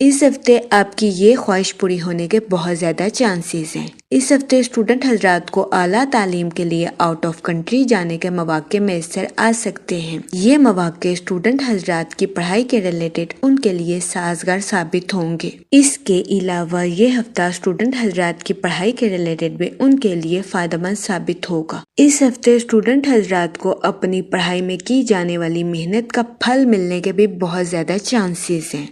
اس ہفتے آپ کی یہ خواہش پوری ہونے کے بہت زیادہ چانسز ہیں۔ اس ہفتے اسٹوڈنٹ حضرات کو اعلیٰ تعلیم کے لیے آؤٹ آف کنٹری جانے کے مواقع میسر آ سکتے ہیں۔ یہ مواقع اسٹوڈنٹ حضرات کی پڑھائی کے ریلیٹڈ ان کے لیے سازگار ثابت ہوں گے۔ اس کے علاوہ یہ ہفتہ اسٹوڈنٹ حضرات کی پڑھائی کے ریلیٹڈ بھی ان کے لیے فائدہ مند ثابت ہوگا۔ اس ہفتے اسٹوڈنٹ حضرات کو اپنی پڑھائی میں کی جانے والی محنت کا پھل ملنے کے بھی بہت زیادہ چانسز ہیں۔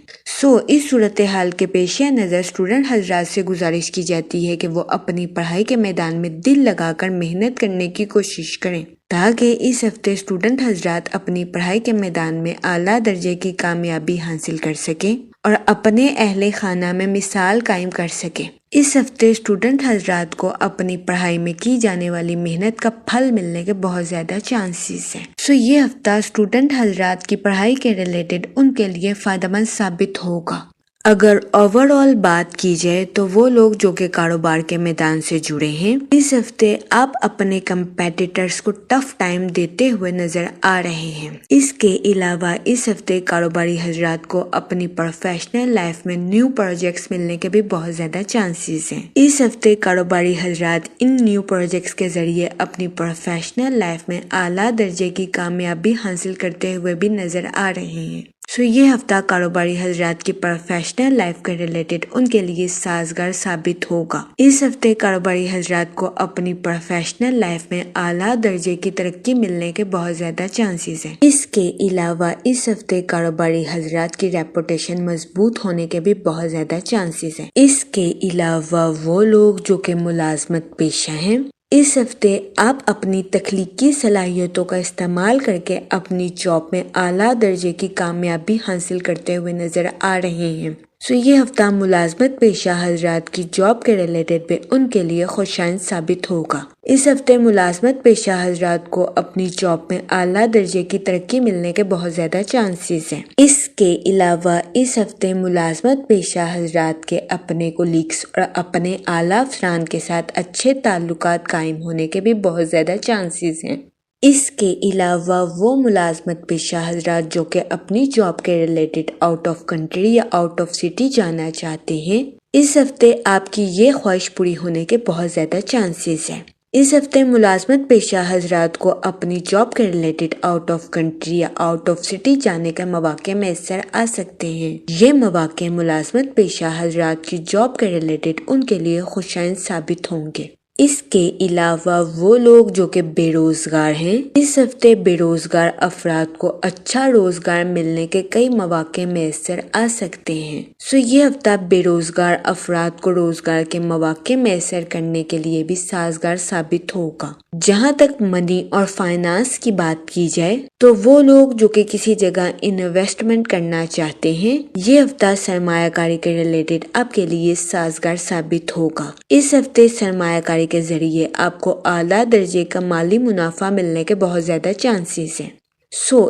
اس صورتحال کے پیش نظر اسٹوڈنٹ حضرات سے گزارش کی جاتی ہے کہ وہ اپنی پڑھائی کے میدان میں دل لگا کر محنت کرنے کی کوشش کریں تاکہ اس ہفتے اسٹوڈنٹ حضرات اپنی پڑھائی کے میدان میں اعلیٰ درجے کی کامیابی حاصل کر سکیں اور اپنے اہل خانہ میں مثال قائم کر سکیں۔ اس ہفتے اسٹوڈنٹ حضرات کو اپنی پڑھائی میں کی جانے والی محنت کا پھل ملنے کے بہت زیادہ چانسز ہیں۔ یہ ہفتہ اسٹوڈنٹ حضرات کی پڑھائی کے ریلیٹڈ ان کے لیے فائدہ مند ثابت ہوگا۔ اگر اوور آل بات کی جائے تو وہ لوگ جو کہ کاروبار کے میدان سے جڑے ہیں، اس ہفتے آپ اپنے کمپیٹیٹرز کو ٹف ٹائم دیتے ہوئے نظر آ رہے ہیں۔ اس کے علاوہ اس ہفتے کاروباری حضرات کو اپنی پروفیشنل لائف میں نیو پروجیکٹس ملنے کے بھی بہت زیادہ چانسز ہیں۔ اس ہفتے کاروباری حضرات ان نیو پروجیکٹس کے ذریعے اپنی پروفیشنل لائف میں اعلیٰ درجے کی کامیابی حاصل کرتے ہوئے بھی نظر آ رہے ہیں۔ یہ ہفتہ کاروباری حضرات کی پروفیشنل لائف کے ریلیٹڈ ان کے لیے سازگار ثابت ہوگا۔ اس ہفتے کاروباری حضرات کو اپنی پروفیشنل لائف میں اعلیٰ درجے کی ترقی ملنے کے بہت زیادہ چانسز ہیں۔ اس کے علاوہ اس ہفتے کاروباری حضرات کی ریپوٹیشن مضبوط ہونے کے بھی بہت زیادہ چانسز ہیں۔ اس کے علاوہ وہ لوگ جو کہ ملازمت پیشہ ہیں، اس ہفتے آپ اپنی تخلیقی صلاحیتوں کا استعمال کر کے اپنی جاب میں اعلیٰ درجے کی کامیابی حاصل کرتے ہوئے نظر آ رہے ہیں۔ یہ ہفتہ ملازمت پیشہ حضرات کی جاب کے ریلیٹڈ بھی ان کے لیے خوشائند ثابت ہوگا۔ اس ہفتے ملازمت پیشہ حضرات کو اپنی جاب میں اعلیٰ درجے کی ترقی ملنے کے بہت زیادہ چانسز ہیں۔ اس کے علاوہ اس ہفتے ملازمت پیشہ حضرات کے اپنے کولیگز اور اپنے اعلیٰ افسران کے ساتھ اچھے تعلقات قائم ہونے کے بھی بہت زیادہ چانسز ہیں۔ اس کے علاوہ وہ ملازمت پیشہ حضرات جو کہ اپنی جاب کے ریلیٹڈ آؤٹ آف کنٹری یا آؤٹ آف سٹی جانا چاہتے ہیں، اس ہفتے آپ کی یہ خواہش پوری ہونے کے بہت زیادہ چانسز ہیں۔ اس ہفتے ملازمت پیشہ حضرات کو اپنی جاب کے ریلیٹڈ آؤٹ آف کنٹری یا آؤٹ آف سٹی جانے کے مواقع میسر آ سکتے ہیں۔ یہ مواقع ملازمت پیشہ حضرات کی جاب کے ریلیٹڈ ان کے لیے خوشائند ثابت ہوں گے۔ اس کے علاوہ وہ لوگ جو کہ بے روزگار ہیں، اس ہفتے بے روزگار افراد کو اچھا روزگار ملنے کے کئی مواقع میسر آ سکتے ہیں۔ یہ ہفتہ بے روزگار افراد کو روزگار کے مواقع میسر کرنے کے لیے بھی سازگار ثابت ہوگا۔ جہاں تک منی اور فائنانس کی بات کی جائے تو وہ لوگ جو کہ کسی جگہ انویسٹمنٹ کرنا چاہتے ہیں، یہ ہفتہ سرمایہ کاری کے ریلیٹڈ آپ کے لیے سازگار ثابت ہوگا۔ اس ہفتے سرمایہ کاری کے ذریعے آپ کو اعلیٰ درجے کا مالی منافع ملنے کے بہت زیادہ چانسز ہیں۔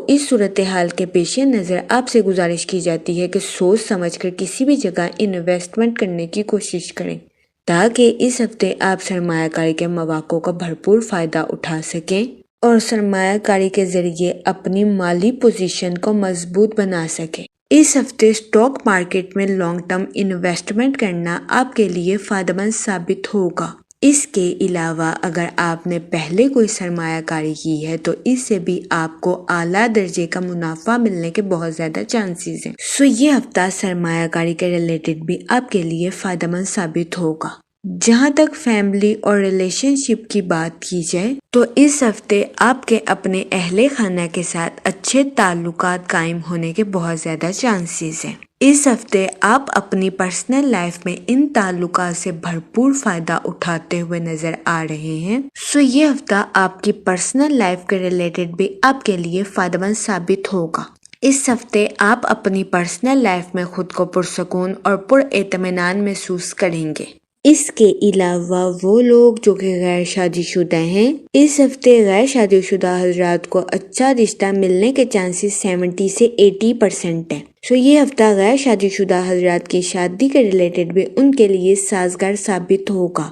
اس صورتحال کے پیش نظر آپ سے گزارش کی جاتی ہے کہ سوچ سمجھ کر کسی بھی جگہ انویسٹمنٹ کرنے کی کوشش کریں تاکہ اس ہفتے آپ سرمایہ کاری کے مواقع کا بھرپور فائدہ اٹھا سکیں اور سرمایہ کاری کے ذریعے اپنی مالی پوزیشن کو مضبوط بنا سکیں۔ اس ہفتے اسٹاک مارکیٹ میں لانگ ٹرم انویسٹمنٹ کرنا آپ کے لیے فائدہ مند ثابت ہوگا۔ اس کے علاوہ اگر آپ نے پہلے کوئی سرمایہ کاری کی ہے تو اس سے بھی آپ کو اعلیٰ درجے کا منافع ملنے کے بہت زیادہ چانسز ہیں۔ یہ ہفتہ سرمایہ کاری کے ریلیٹڈ بھی آپ کے لیے فائدہ مند ثابت ہوگا۔ جہاں تک فیملی اور ریلیشن شپ کی بات کی جائے تو اس ہفتے آپ کے اپنے اہل خانہ کے ساتھ اچھے تعلقات قائم ہونے کے بہت زیادہ چانسز ہیں۔ اس ہفتے آپ اپنی پرسنل لائف میں ان تعلقات سے بھرپور فائدہ اٹھاتے ہوئے نظر آ رہے ہیں۔ یہ ہفتہ آپ کی پرسنل لائف کے ریلیٹڈ بھی آپ کے لیے فائدہ مند ثابت ہوگا۔ اس ہفتے آپ اپنی پرسنل لائف میں خود کو پرسکون اور پر اطمینان محسوس کریں گے۔ اس کے علاوہ وہ لوگ جو کہ غیر شادی شدہ ہیں، اس ہفتے غیر شادی شدہ حضرات کو اچھا رشتہ ملنے کے چانسز 70 سے 80% ہیں۔ یہ ہفتہ غیر شادی شدہ حضرات کی شادی کے ریلیٹڈ بھی ان کے لیے سازگار ثابت ہوگا۔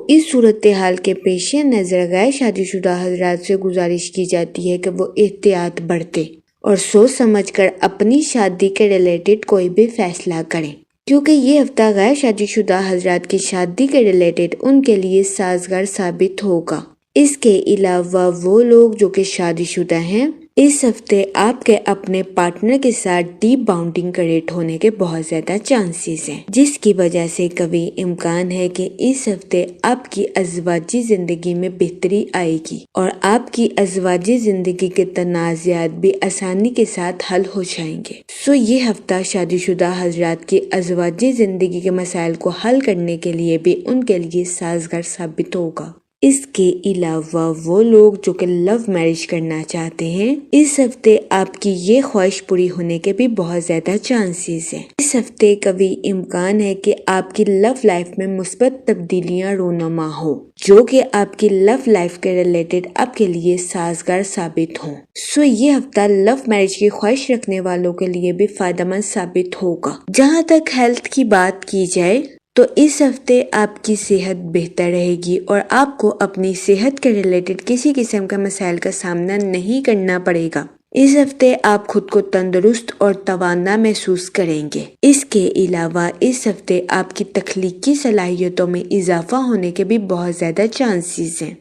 اس صورتحال کے پیش نظر غیر شادی شدہ حضرات سے گزارش کی جاتی ہے کہ وہ احتیاط برتیں اور سوچ سمجھ کر اپنی شادی کے ریلیٹڈ کوئی بھی فیصلہ کریں کیونکہ یہ ہفتہ غیر شادی شدہ حضرات کی شادی کے ریلیٹڈ ان کے لیے سازگار ثابت ہوگا۔ اس کے علاوہ وہ لوگ جو کہ شادی شدہ ہیں، اس ہفتے آپ کے اپنے پارٹنر کے ساتھ ڈیپ باؤنڈنگ کریٹ ہونے کے بہت زیادہ چانسز ہیں، جس کی وجہ سے کبھی امکان ہے کہ اس ہفتے آپ کی ازواجی زندگی میں بہتری آئے گی اور آپ کی ازواجی زندگی کے تنازعات بھی آسانی کے ساتھ حل ہو جائیں گے۔ یہ ہفتہ شادی شدہ حضرات کی ازواجی زندگی کے مسائل کو حل کرنے کے لیے بھی ان کے لیے سازگار ثابت ہوگا۔ اس کے علاوہ وہ لوگ جو کہ لو میرج کرنا چاہتے ہیں، اس ہفتے آپ کی یہ خواہش پوری ہونے کے بھی بہت زیادہ چانسز ہیں۔ اس ہفتے کبھی امکان ہے کہ آپ کی لو لائف میں مثبت تبدیلیاں رونما ہو، جو کہ آپ کی لو لائف کے ریلیٹڈ آپ کے لیے سازگار ثابت ہوں۔ یہ ہفتہ لو میرج کی خواہش رکھنے والوں کے لیے بھی فائدہ مند ثابت ہوگا۔ جہاں تک ہیلتھ کی بات کی جائے تو اس ہفتے آپ کی صحت بہتر رہے گی اور آپ کو اپنی صحت کے ریلیٹڈ کسی قسم کا مسائل کا سامنا نہیں کرنا پڑے گا۔ اس ہفتے آپ خود کو تندرست اور توانا محسوس کریں گے۔ اس کے علاوہ اس ہفتے آپ کی تخلیقی صلاحیتوں میں اضافہ ہونے کے بھی بہت زیادہ چانسز ہیں۔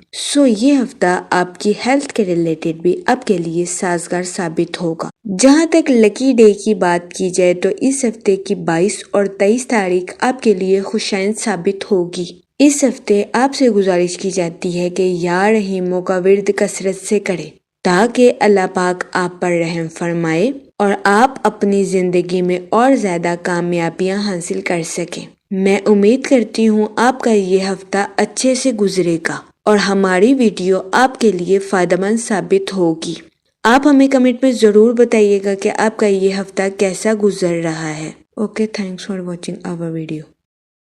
یہ ہفتہ آپ کی ہیلتھ کے ریلیٹڈ بھی آپ کے لیے سازگار ثابت ہوگا۔ جہاں تک لکی ڈے کی بات کی جائے تو اس ہفتے کی 22 اور 23 تاریخ آپ کے لیے خوشائند ثابت ہوگی۔ اس ہفتے آپ سے گزارش کی جاتی ہے کہ یا رحیموں کا ورد کثرت سے کریں تاکہ اللہ پاک آپ پر رحم فرمائے اور آپ اپنی زندگی میں اور زیادہ کامیابیاں حاصل کر سکیں۔ میں امید کرتی ہوں آپ کا یہ ہفتہ اچھے سے گزرے گا اور ہماری ویڈیو آپ کے لیے فائدہ مند ثابت ہوگی۔ آپ ہمیں کمنٹ میں ضرور بتائیے گا کہ آپ کا یہ ہفتہ کیسا گزر رہا ہے۔ Okay, thanks for watching our video.